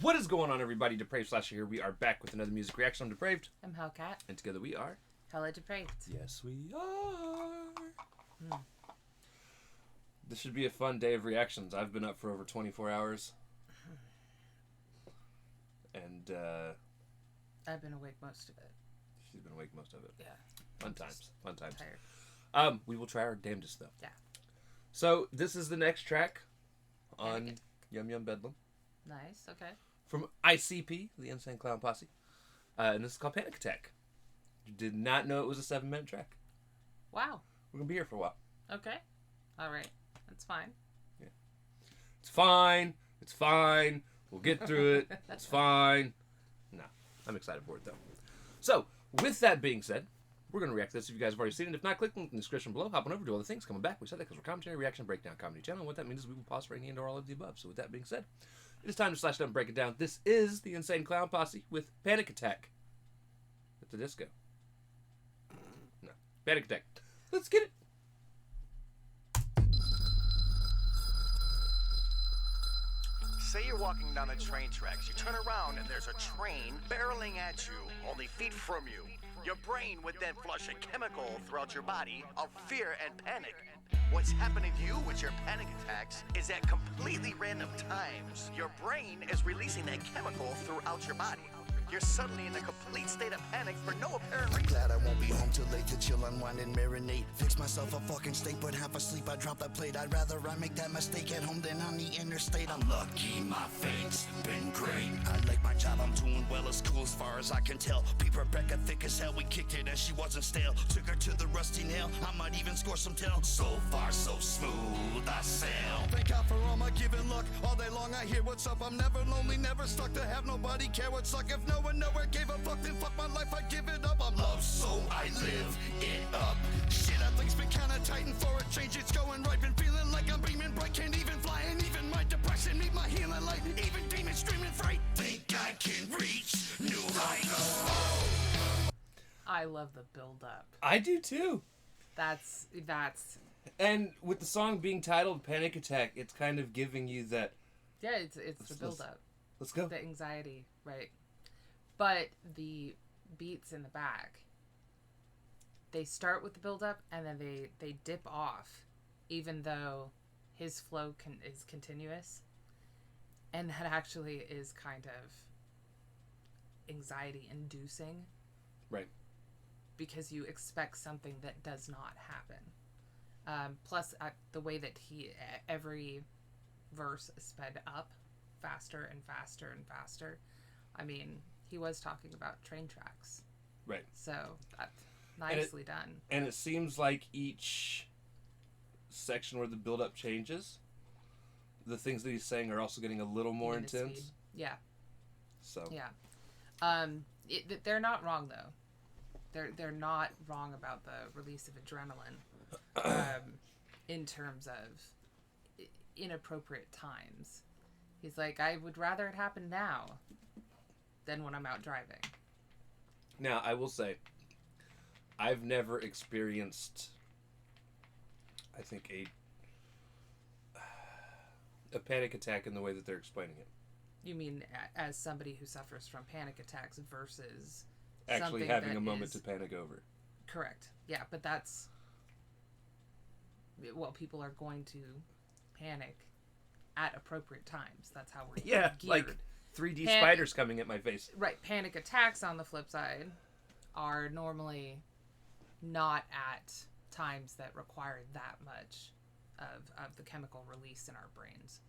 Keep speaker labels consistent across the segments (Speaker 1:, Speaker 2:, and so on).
Speaker 1: What is going on, everybody? Depraved Slasher here. We are back with another music reaction. I'm Depraved.
Speaker 2: I'm Hellcat.
Speaker 1: And together we are...
Speaker 2: HellaDepraved.
Speaker 1: Yes, we are. This should be a fun day of reactions. I've been up for over 24 hours. And,
Speaker 2: I've been awake most of it.
Speaker 1: She's been awake most of it.
Speaker 2: Yeah.
Speaker 1: Fun times. Fun times.
Speaker 2: Tired.
Speaker 1: We will try our damnedest, though.
Speaker 2: Yeah.
Speaker 1: So, this is the next track on Yum Yum Bedlam.
Speaker 2: Nice, okay.
Speaker 1: From ICP, the Insane Clown Posse. And this is called Panic Attack. You did not know it was a 7-minute track.
Speaker 2: Wow.
Speaker 1: We're going to be here for a while.
Speaker 2: Okay. All right. That's fine.
Speaker 1: Yeah. It's fine. It's fine. We'll get through it. It's fine. No. I'm excited for it, though. So, with that being said, we're going to react to this if you guys have already seen it. If not, click the link in the description below. Hop on over to other things. Coming back. We said that because we're commentary, reaction, breakdown, comedy channel. And what that means is we will pause for any and or all of the above. So, with that being said, it is time to slash down and break it down. This is the Insane Clown Posse with Panic Attack at the disco. No. Panic Attack. Let's get it.
Speaker 3: Say you're walking down the train tracks. You turn around and there's a train barreling at you only feet from you. Your brain would then flush a chemical throughout your body of fear and panic. What's happening to you with your panic attacks is at completely random times, your brain is releasing that chemical throughout your body. You're suddenly in a complete state of panic for no apparent reason.
Speaker 4: Glad I won't be home till late to chill, unwind and marinate. Fix myself a fucking steak, but half asleep I drop that plate. I'd rather I make that mistake at home than on the interstate. I'm lucky, my fate's been great. I like my job, I'm doing well, it's cool as far as I can tell. Beat Rebecca thick as hell, we kicked it and she wasn't stale. Took her to the rusty nail, I might even score some tail. So far, so smooth, I sail. Thank God for all my giving luck. All day long I hear what's up. I'm never lonely, never stuck to have nobody care what's like. If no one nowhere gave a fuck, then fuck my life, I'd give it up. I'm loved, so I live it up. Shit, I think's been kinda tight, and for a change it's going right. Been feeling like I'm beaming bright, can't even fly, and even my depression need my healing light. Even demons streaming fright, think I can reach new heights.
Speaker 2: I love the build-up.
Speaker 1: I do too.
Speaker 2: That's...
Speaker 1: And with the song being titled Panic Attack, it's kind of giving you that...
Speaker 2: Yeah, it's the build-up.
Speaker 1: Let's go.
Speaker 2: The anxiety, right. But the beats in the back, they start with the build-up, and then they dip off, even though his flow is continuous. And that actually is kind of anxiety-inducing.
Speaker 1: Right.
Speaker 2: Because you expect something that does not happen. Plus, the way that every verse is sped up faster and faster and faster. I mean, he was talking about train tracks.
Speaker 1: Right.
Speaker 2: So, nicely done.
Speaker 1: And it seems like each section where the build-up changes, the things that he's saying are also getting a little more intense.
Speaker 2: Speed. Yeah.
Speaker 1: So.
Speaker 2: Yeah. They're not wrong, though. They're not wrong about the release of adrenaline in terms of inappropriate times. He's like, I would rather it happen now than when I'm out driving.
Speaker 1: Now, I will say, I've never experienced, I think, a panic attack in the way that they're explaining it.
Speaker 2: You mean as somebody who suffers from panic attacks versus
Speaker 1: actually having a moment to panic over.
Speaker 2: Correct. Yeah, but that's... Well, people are going to panic at appropriate times. That's how we're geared.
Speaker 1: Like 3D spiders coming at my face.
Speaker 2: Right. Panic attacks, on the flip side, are normally not at times that require that much of the chemical release in our brains.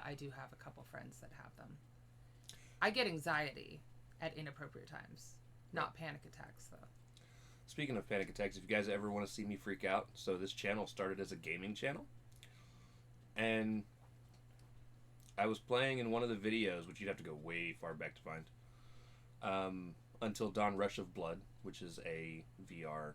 Speaker 2: I do have a couple friends that have them. I get anxiety at inappropriate times. Not panic attacks, though.
Speaker 1: Speaking of panic attacks, if you guys ever want to see me freak out, so this channel started as a gaming channel. And I was playing in one of the videos, which you'd have to go way far back to find, until Dawn Rush of Blood, which is a VR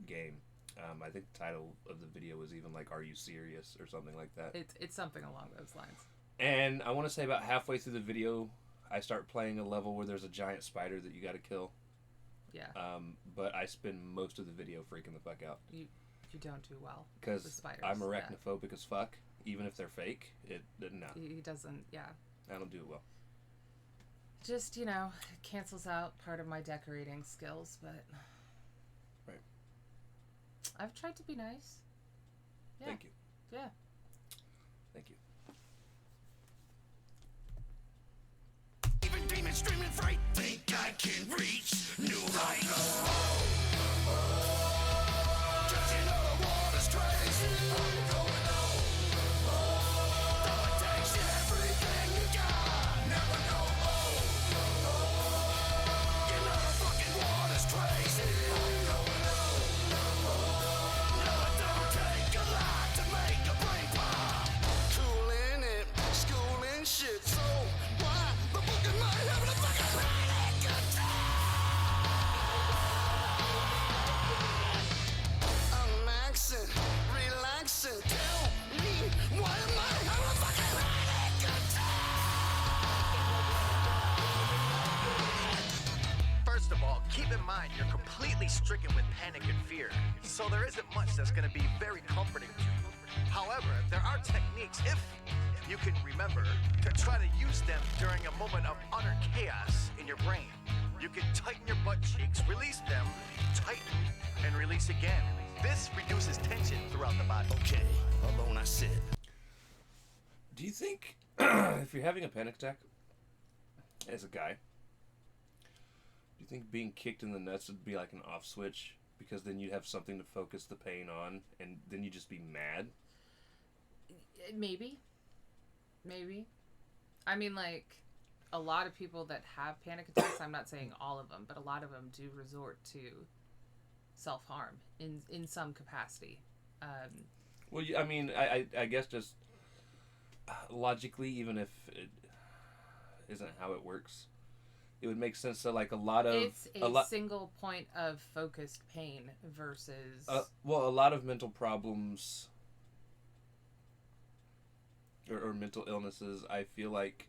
Speaker 1: game. I think the title of the video was even like, "Are you serious?" or something like that.
Speaker 2: It's something along those lines.
Speaker 1: And I want to say about halfway through the video, I start playing a level where there's a giant spider that you got to kill.
Speaker 2: Yeah.
Speaker 1: But I spend most of the video freaking the fuck out.
Speaker 2: You don't do well.
Speaker 1: Because
Speaker 2: with spiders.
Speaker 1: I'm arachnophobic as fuck. Even if they're fake, no.
Speaker 2: He doesn't, yeah.
Speaker 1: I don't do it well.
Speaker 2: Just, you know, it cancels out part of my decorating skills, but...
Speaker 1: Right.
Speaker 2: I've tried to be nice. Yeah.
Speaker 1: Thank you.
Speaker 2: Yeah.
Speaker 1: Thank you.
Speaker 4: Even demons streaming fright, think I can reach new heights. Judging all the water's crazy. I'm going on. Domination, everything you got. Never know. You know the fucking water's crazy. I'm going on. No, it don't take a lot to make a brain pop. Cooling it, schooling shit, so why the fuck am I having a fucking panic attack? I'm maxing, relaxing, tell me why am I having a fucking panic attack?
Speaker 3: First of all, keep in mind you're completely stricken with panic and fear, so there isn't much that's going to be very comforting to you. However, there are techniques, if you can remember, to try to use them during a moment of utter chaos in your brain. You can tighten your butt cheeks, release them, tighten, and release again. This reduces tension throughout the body.
Speaker 4: Okay, alone I sit.
Speaker 1: Do you think, if you're having a panic attack, as a guy, do you think being kicked in the nuts would be like an off switch? Because then you'd have something to focus the pain on, and then you'd just be mad?
Speaker 2: Maybe. I mean, like, a lot of people that have panic attacks, I'm not saying all of them, but a lot of them do resort to self-harm in some capacity.
Speaker 1: Well, I mean, I guess just logically, even if it isn't how it works, it would make sense that, like, a lot of...
Speaker 2: It's single point of focused pain versus...
Speaker 1: well, a lot of mental problems... Or mental illnesses, I feel like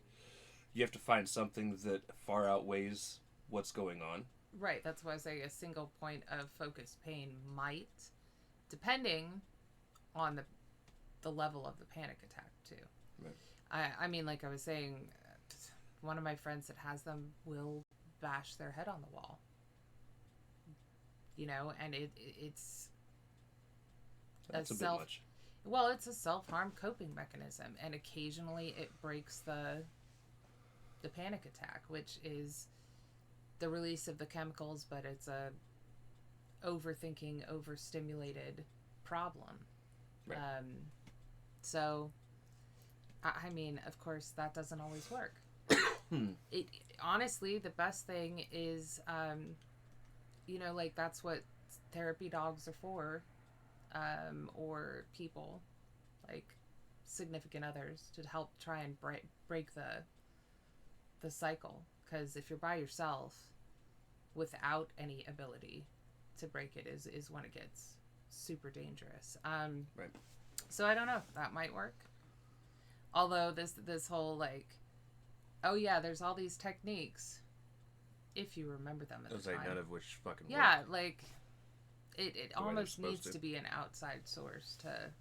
Speaker 1: you have to find something that far outweighs what's going on.
Speaker 2: Right, that's why I say a single point of focused pain might, depending on the level of the panic attack, too.
Speaker 1: Right.
Speaker 2: I mean, like I was saying, one of my friends that has them will bash their head on the wall. You know, and it's...
Speaker 1: That's a bit much.
Speaker 2: Well, it's a self-harm coping mechanism, and occasionally it breaks the panic attack, which is the release of the chemicals, but it's a overthinking, overstimulated problem.
Speaker 1: Right.
Speaker 2: So, I mean, of course, that doesn't always work. It honestly, the best thing is, you know, like, that's what therapy dogs are for. Or people, like significant others, to help try and break the cycle. Because if you're by yourself without any ability to break it, is when it gets super dangerous.
Speaker 1: Right.
Speaker 2: So I don't know. That might work. Although this whole, like, oh yeah, there's all these techniques, if you remember them at the time.
Speaker 1: None of which fucking
Speaker 2: yeah,
Speaker 1: work.
Speaker 2: like. It almost needs to be an outside source to...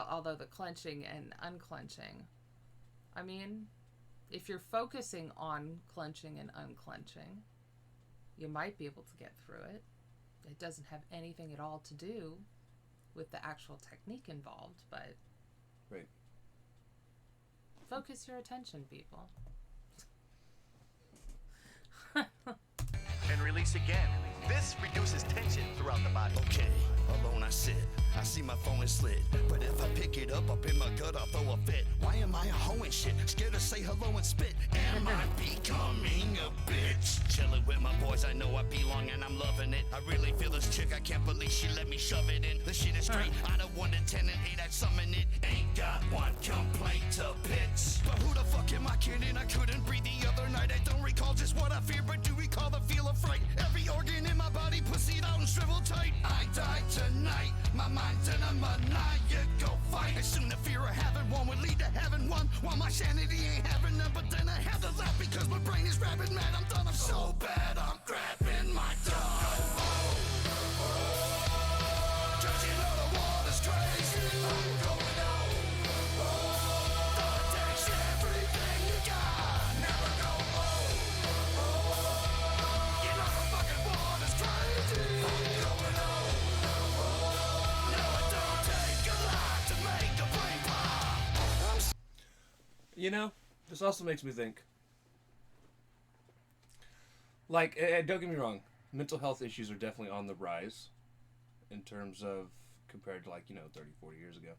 Speaker 2: Although the clenching and unclenching... I mean, if you're focusing on clenching and unclenching, you might be able to get through it. It doesn't have anything at all to do with the actual technique involved, but...
Speaker 1: Right.
Speaker 2: Focus your attention, people.
Speaker 3: And release again. This reduces tension throughout the body.
Speaker 4: Okay, alone I sit. I see my phone is slid, but if I pick it up in my gut, I'll throw a fit. Why am I a hoe and shit? Scared to say hello and spit. Am I becoming a bitch? Chilling with my boys, I know I belong and I'm loving it. I really feel this chick, I can't believe she let me shove it in. The shit is straight, out of 1 to 10 and 8, I'd summon it. Ain't got one complaint to pitch. But who the fuck am I kidding? I couldn't breathe the other night. I don't recall just what I fear, but do recall the feel of fright. Every organ in my body pussied out and shriveled tight. I died tonight, my mind's in a maniacal fight. And soon the fear of having one would lead to having one. While my sanity ain't having none, but then I have to laugh because my brain is rabid mad. I'm done, I'm so bad, I'm grabbing
Speaker 1: You know, this also makes me think. Like, don't get me wrong, mental health issues are definitely on the rise in terms of compared to, like, 30, 40 years ago.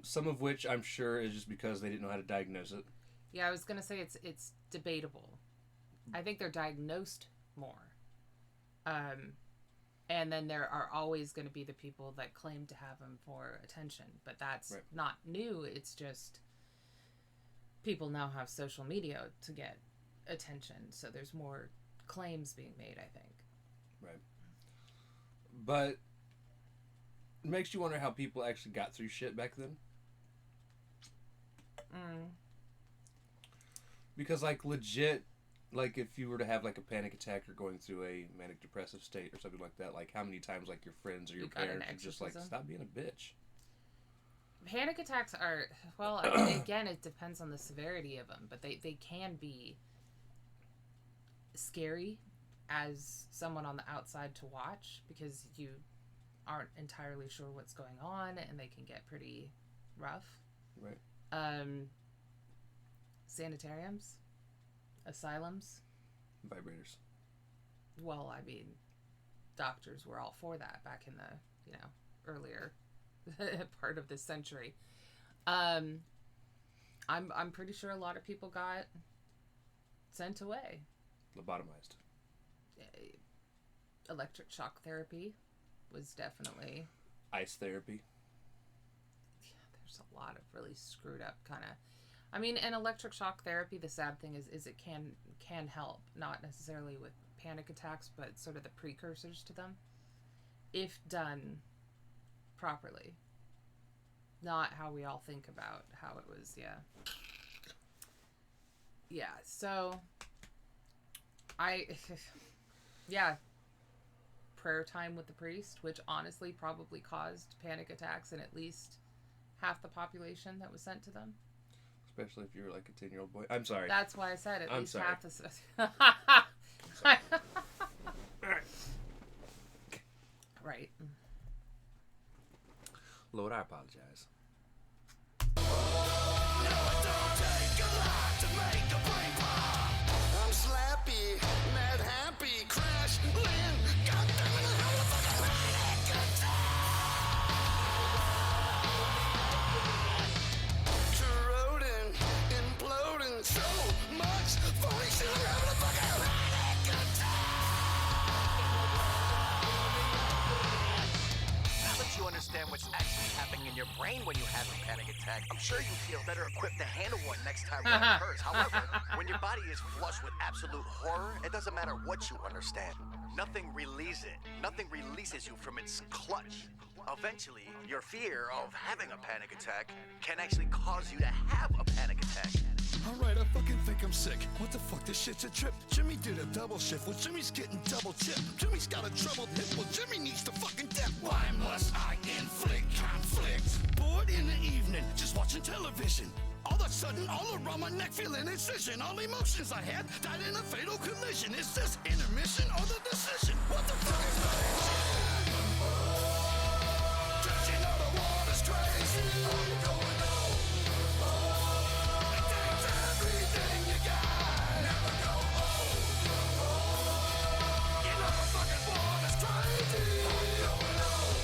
Speaker 1: Some of which I'm sure is just because they didn't know how to diagnose it.
Speaker 2: Yeah, I was gonna say it's debatable. I think they're diagnosed more. And then there are always going to be the people that claim to have them for attention, but that's
Speaker 1: Right.
Speaker 2: not new. It's just people now have social media to get attention, so there's more claims being made, I think.
Speaker 1: Right. But it makes you wonder how people actually got through shit back then. Because, like, legit, like, if you were to have, like, a panic attack or going through a manic depressive state or something like that, like, how many times, like, your friends or your parents are just like, stop being a bitch?
Speaker 2: Panic attacks are, well, I mean, again, it depends on the severity of them, but they can be scary as someone on the outside to watch because you aren't entirely sure what's going on, and they can get pretty rough.
Speaker 1: Right.
Speaker 2: Sanitariums, asylums,
Speaker 1: Vibrators.
Speaker 2: well, I mean, doctors were all for that back in the earlier part of this century. I'm pretty sure a lot of people got sent away.
Speaker 1: Lobotomized.
Speaker 2: Electric shock therapy was definitely...
Speaker 1: Ice therapy.
Speaker 2: Yeah, there's a lot of really screwed up kind of... I mean, and electric shock therapy, the sad thing is it can help, not necessarily with panic attacks, but sort of the precursors to them, if done properly. Not how we all think about how it was, Yeah, so... prayer time with the priest, which honestly probably caused panic attacks in at least half the population that was sent to them.
Speaker 1: Especially if you're like a 10-year-old boy. I'm sorry.
Speaker 2: That's why I said at least
Speaker 1: sorry.
Speaker 2: half the... Right.
Speaker 1: Lord, I apologize.
Speaker 4: I'm slappy, mad happy, crash, land, goddamn it, how the fuck I made it? Corroding, imploding, so much phony shit, I'm having a fucking panic attack.
Speaker 3: Now that you understand what's actually happening in your brain when you have a panic attack, I'm sure you feel better equipped to handle one next time one occurs. However, when your body is flushed with absolute horror, it doesn't matter what you understand. Nothing releases you from its clutch. Eventually, your fear of having a panic attack can actually cause you to have a panic attack.
Speaker 4: Alright, I fucking think I'm sick. What the fuck, this shit's a trip. Jimmy did a double shift. Well, Jimmy's getting double chipped. Jimmy's got a troubled hip. Well, Jimmy needs to fucking dip. Why must I inflict conflict? Bored in the evening, just watching television. All of a sudden, all around my neck feel an incision. All emotions I had died in a fatal collision. Is this intermission or the decision? What the fuck is that? Cause you know the water's crazy. I'm going home. It takes everything you got. Never go home. You know the fucking water's crazy. I'm going home.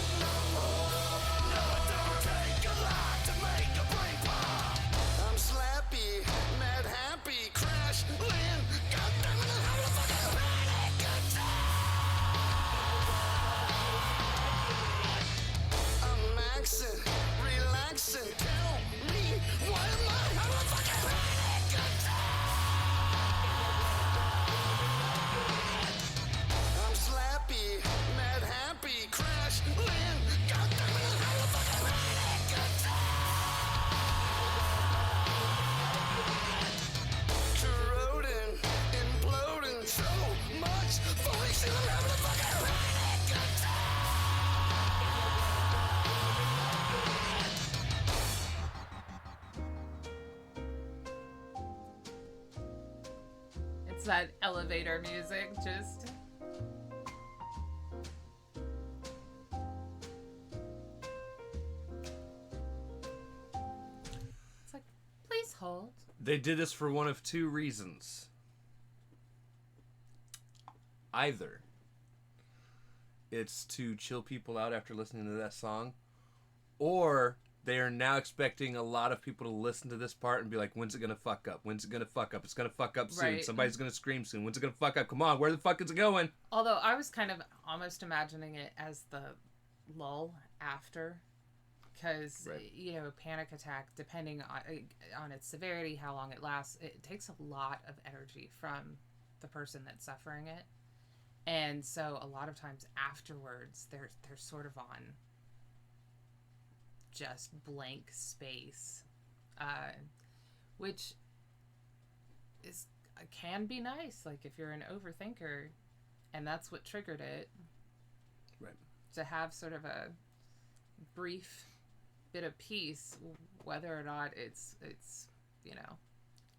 Speaker 4: No, it don't take a lot to make a brain pop. I'm slappy, mad happy, crash, land, goddamn it, how the fuck I panic attack? I'm maxing, relaxing, tell me, why am I having a fucking panic attack? I'm slappy, mad happy, crash, land, goddamn it, how the fuck I panic attack? Corroding, imploding, so much phony shit, I'm having a fucking panic attack.
Speaker 2: It's that elevator music, just... It's like
Speaker 1: They did this for one of two reasons. Either it's to chill people out after listening to that song, or they are now expecting a lot of people to listen to this part and be like, when's it gonna fuck up? When's it gonna fuck up? It's gonna fuck up soon.
Speaker 2: Right.
Speaker 1: Somebody's gonna scream soon. When's it gonna fuck up? Come on, where the fuck is it going?
Speaker 2: Although I was kind of almost imagining it as the lull after, because
Speaker 1: Right.
Speaker 2: you know, panic attack, depending on its severity, how long it lasts, it takes a lot of energy from the person that's suffering it, and so a lot of times afterwards, they're sort of on just blank space, which is can be nice, like if you're an overthinker and that's what triggered it,
Speaker 1: Right.
Speaker 2: to have sort of a brief bit of peace, whether or not it's you know,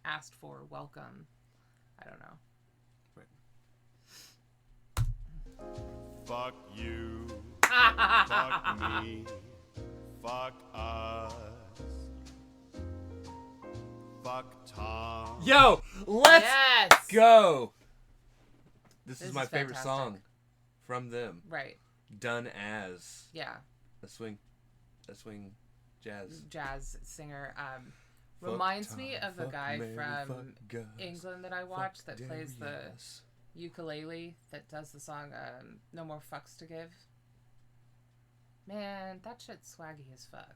Speaker 2: asked for, welcome, I don't know.
Speaker 5: Fuck you. Fuck me. Fuck us. Fuck Tom.
Speaker 1: Yo, let's
Speaker 2: Yes!
Speaker 1: go. This
Speaker 2: This
Speaker 1: is my
Speaker 2: is
Speaker 1: favorite
Speaker 2: fantastic.
Speaker 1: song from them.
Speaker 2: Right.
Speaker 1: Done as
Speaker 2: Yeah.
Speaker 1: a swing jazz.
Speaker 2: Jazz singer.
Speaker 1: Fuck
Speaker 2: Reminds me
Speaker 1: Tom,
Speaker 2: of the
Speaker 1: fuck
Speaker 2: guy
Speaker 1: Mary,
Speaker 2: from
Speaker 1: fuck Gus,
Speaker 2: England that I
Speaker 1: fuck
Speaker 2: watched that plays the
Speaker 1: Darius.
Speaker 2: ukulele, that does the song No More Fucks to Give. Man, that shit's swaggy as fuck.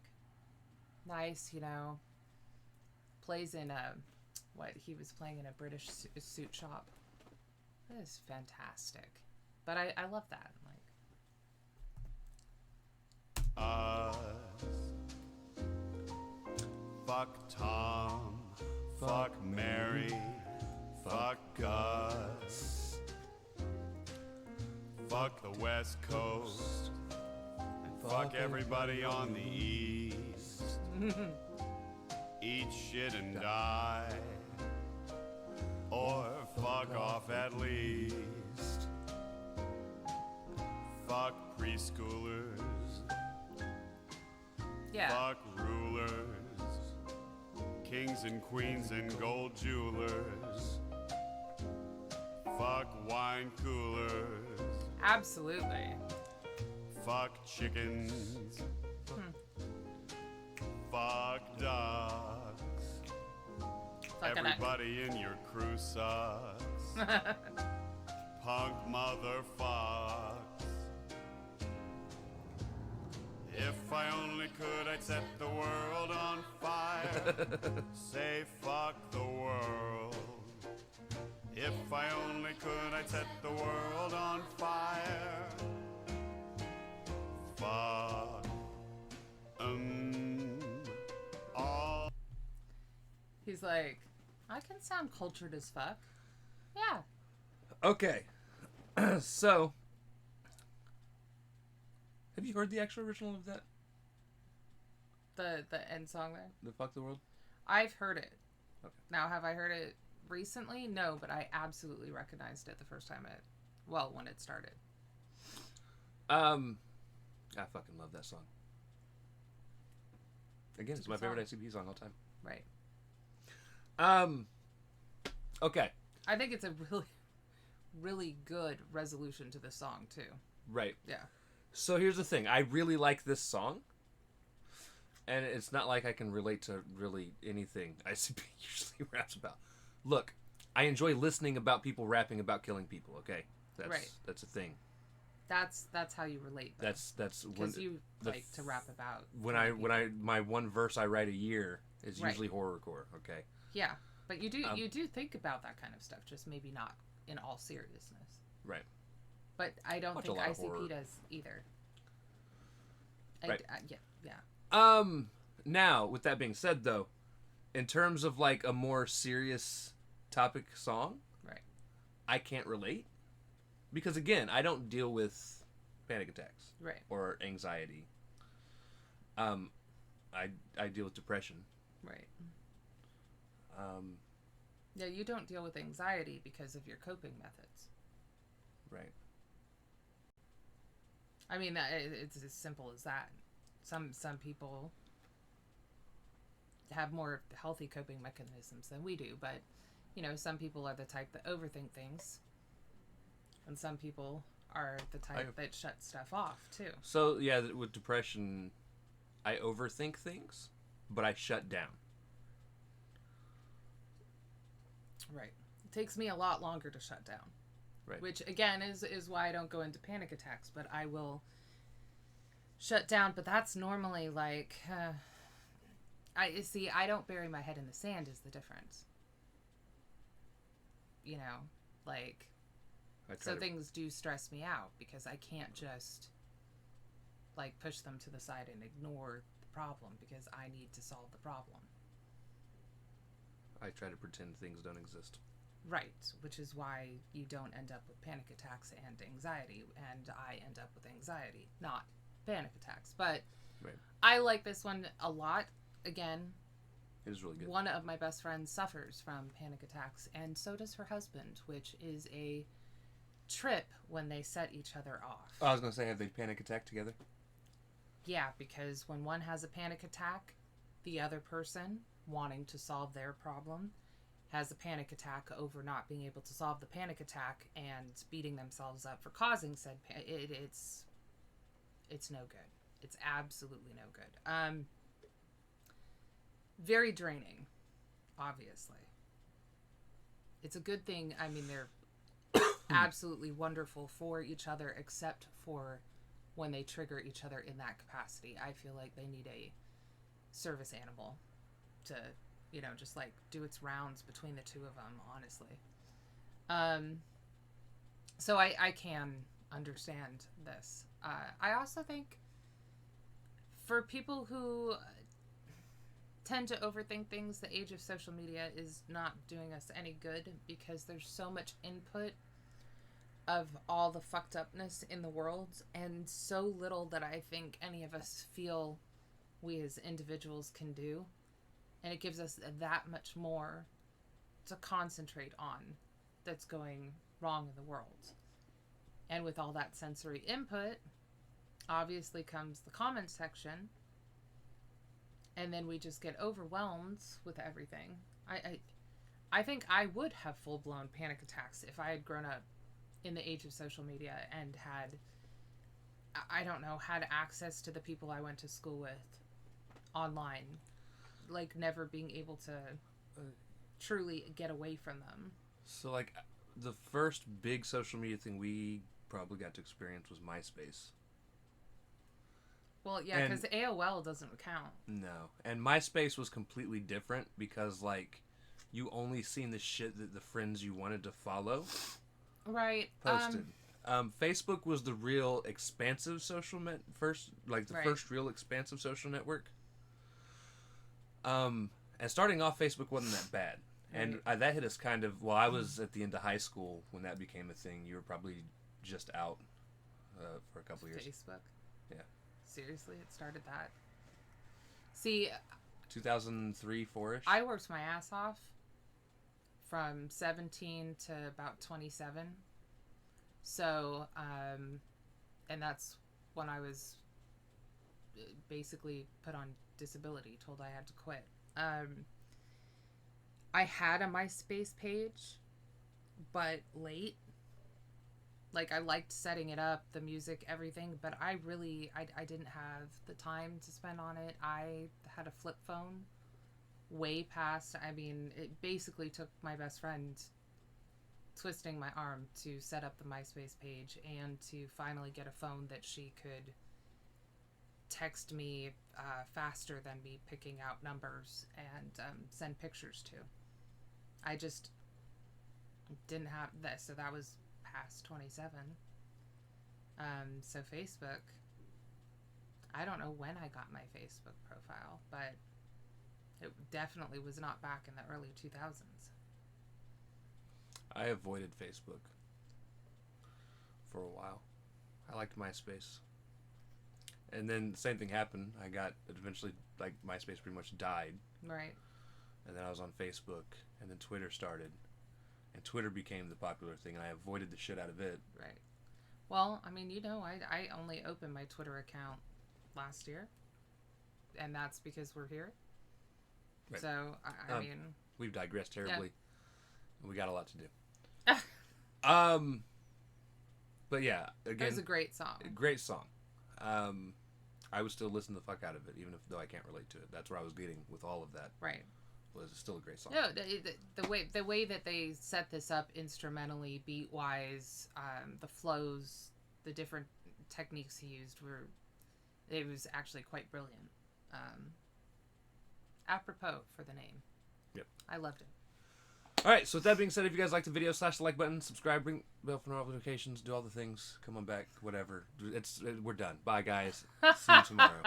Speaker 2: Nice, you know. Plays in what he was playing in a British suit shop. That is fantastic. But I love that. Like,
Speaker 5: Us. Fuck Tom. Fuck Mary. Fuck Gus. Fuck the West Coast. Fuck everybody on the East. Eat shit and die. Or fuck off at least. Fuck preschoolers.
Speaker 2: yeah.
Speaker 5: Fuck rulers. Kings and queens and gold jewelers. Fuck wine coolers.
Speaker 2: Absolutely.
Speaker 5: Fuck chickens. Fuck dogs.
Speaker 2: Fucking
Speaker 5: Everybody in your crew sucks. Punk motherfucks. If I only could, I'd set the world on fire. Say fuck the world. If I only could, I'd set the world on fire. Fuck all.
Speaker 2: He's like, I can sound cultured as fuck. Yeah.
Speaker 1: Okay. So, have you heard the actual original of that?
Speaker 2: The end song there.
Speaker 1: The Fuck the World?
Speaker 2: I've heard it.
Speaker 1: Okay.
Speaker 2: Now, have I heard it recently? No, but I absolutely recognized it the first time when it started.
Speaker 1: I fucking love that song. Again,
Speaker 2: It's
Speaker 1: it's
Speaker 2: a
Speaker 1: my
Speaker 2: good
Speaker 1: favorite
Speaker 2: song.
Speaker 1: ICP song all time.
Speaker 2: Right.
Speaker 1: Okay.
Speaker 2: I think it's a really, really good resolution to the song, too.
Speaker 1: Right.
Speaker 2: Yeah.
Speaker 1: So here's the thing. I really like this song. And it's not like I can relate to really anything ICP usually raps about. Look, I enjoy listening about people rapping about killing people, okay? That's a thing.
Speaker 2: That's how you relate, though.
Speaker 1: That's when
Speaker 2: Because you like to rap about...
Speaker 1: my one verse I write a year is
Speaker 2: Right.
Speaker 1: usually horrorcore, okay?
Speaker 2: Yeah. But you do think about that kind of stuff, just maybe not in all seriousness.
Speaker 1: Right.
Speaker 2: But I don't
Speaker 1: Watch
Speaker 2: think
Speaker 1: a lot of horror.
Speaker 2: ICP does either.
Speaker 1: Right.
Speaker 2: Yeah.
Speaker 1: Now, with that being said, though, in terms of like a more serious topic song,
Speaker 2: Right.
Speaker 1: I can't relate because again, I don't deal with panic attacks
Speaker 2: Right.
Speaker 1: or anxiety. I deal with depression.
Speaker 2: Right.
Speaker 1: Um,
Speaker 2: Yeah, you don't deal with anxiety because of your coping methods.
Speaker 1: right.
Speaker 2: I mean, it's as simple as that. Some people have more healthy coping mechanisms than we do. But, you know, some people are the type that overthink things, and some people are the type that shut stuff off too.
Speaker 1: So yeah, with depression, I overthink things, but I shut down.
Speaker 2: Right. It takes me a lot longer to shut down.
Speaker 1: Right.
Speaker 2: Which again is why I don't go into panic attacks, but I will shut down. But that's normally like, I don't bury my head in the sand is the difference. You know, like, so things do stress me out because I can't just like push them to the side and ignore the problem because I need to solve the problem.
Speaker 1: I try to pretend things don't exist.
Speaker 2: Right, which is why you don't end up with panic attacks and anxiety, and I end up with anxiety, not panic attacks. But
Speaker 1: right.
Speaker 2: I like this one a lot. Again,
Speaker 1: it is really good.
Speaker 2: One of my best friends suffers from panic attacks, and so does her husband, which is a trip when they set each other off.
Speaker 1: I was going to say, have they panic attack together?
Speaker 2: Yeah, because when one has a panic attack, the other person, wanting to solve their problem, has a panic attack over not being able to solve the panic attack and beating themselves up for causing said it's no good. It's absolutely no good. Very draining, obviously. It's a good thing. I mean, they're absolutely wonderful for each other, except for when they trigger each other in that capacity. I feel like they need a service animal to, you know, just like do its rounds between the two of them, honestly. So I can understand this. I also think for people who tend to overthink things, the age of social media is not doing us any good because there's so much input of all the fucked upness in the world and so little that I think any of us feel we as individuals can do. And it gives us that much more to concentrate on that's going wrong in the world. And with all that sensory input, obviously comes the comment section. And then we just get overwhelmed with everything. I think I would have full-blown panic attacks if I had grown up in the age of social media and had, I don't know, had access to the people I went to school with online. Like, never being able to truly get away from them.
Speaker 1: So, like, the first big social media thing we probably got to experience was MySpace.
Speaker 2: Well, yeah, because AOL doesn't count.
Speaker 1: No. And MySpace was completely different because, like, you only seen the shit that the friends you wanted to follow
Speaker 2: right
Speaker 1: posted. Facebook was the real expansive social first real expansive social network. And starting off, Facebook wasn't that bad. And that hit us kind of, well, I was at the end of high school when that became a thing. You were probably just out for a couple years.
Speaker 2: Facebook?
Speaker 1: Yeah.
Speaker 2: Seriously? It started that? See...
Speaker 1: 2003, 4-ish?
Speaker 2: I worked my ass off from 17 to about 27. So, and that's when I was basically put on disability, told I had to quit. I had a MySpace page, but late. Like, I liked setting it up, the music, everything, but I didn't have the time to spend on it. I had a flip phone way past, I mean, it basically took my best friend twisting my arm to set up the MySpace page and to finally get a phone that she could text me faster than me picking out numbers and send pictures to. I just didn't have this, so that was past 27. So Facebook, I don't know when I got my Facebook profile, but it definitely was not back in the early 2000s.
Speaker 1: I avoided Facebook for a while. I liked MySpace. And then the same thing happened. I got eventually, like, MySpace pretty much died.
Speaker 2: Right.
Speaker 1: And then I was on Facebook, and then Twitter started. And Twitter became the popular thing, and I avoided the shit out of it.
Speaker 2: Right. Well, I mean, you know, I only opened my Twitter account last year. And that's because we're here.
Speaker 1: Right.
Speaker 2: So I mean,
Speaker 1: we've digressed terribly. We got a lot to do. But yeah, again,
Speaker 2: it was a great song.
Speaker 1: Great song. I would still listen the fuck out of it, even though I can't relate to it. That's where I was getting with all of that.
Speaker 2: Right.
Speaker 1: Was still a great song.
Speaker 2: No, the way that they set this up instrumentally, beat wise, the flows, the different techniques he used it was actually quite brilliant. Apropos for the name.
Speaker 1: Yep.
Speaker 2: I loved it.
Speaker 1: All right. So with that being said, if you guys like the video, slash the like button, subscribe, ring bell for notifications, do all the things. Come on back, whatever. We're done. Bye, guys. See you tomorrow.